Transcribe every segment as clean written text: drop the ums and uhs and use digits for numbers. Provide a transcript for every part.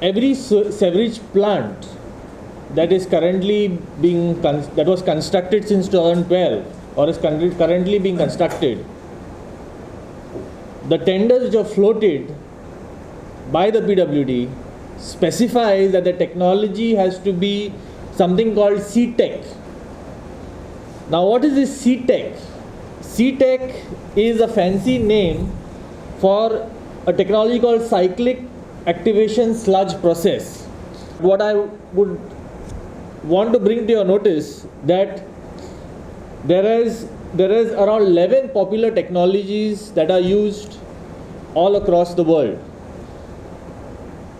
every sewage plant that is currently that was constructed since 2012 or is currently being constructed, the tenders which are floated by the PWD specifies that the technology has to be something called C-Tech. Now what is this C-Tech? C-Tech is a fancy name for a technology called cyclic activation sludge process. What I would want to bring to your notice that there is around 11 popular technologies that are used all across the world.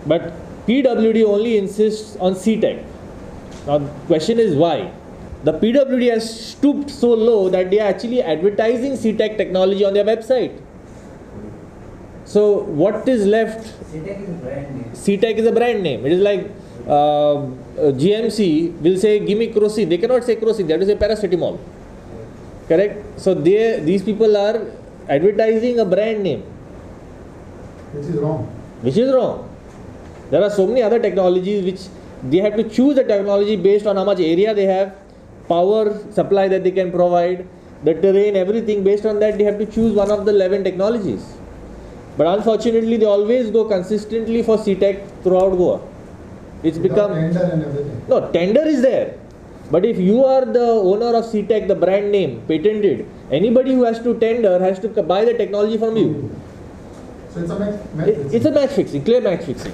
But PWD only insists on C-Tech. Now the question is why? The PWD has stooped so low that they are actually advertising C-Tech technology on their website. So what is left? C-Tech is a brand name. C-Tech is a brand name. It is like GMC will say give me Crocin. They cannot say Crocin, they have to say paracetamol. Correct? So these people are advertising a brand name. Which is wrong. There are so many other technologies which they have to choose the technology based on how much area they have, power supply that they can provide, the terrain, everything. Based on that they have to choose one of the 11 technologies. But unfortunately they always go consistently for C-Tech throughout Goa. It's become tender and everything. No, tender is there. But if you are the owner of C-Tech, the brand name, patented, anybody who has to tender has to buy the technology from you. So it's a match fixing. It's a match fixing, clear match fixing.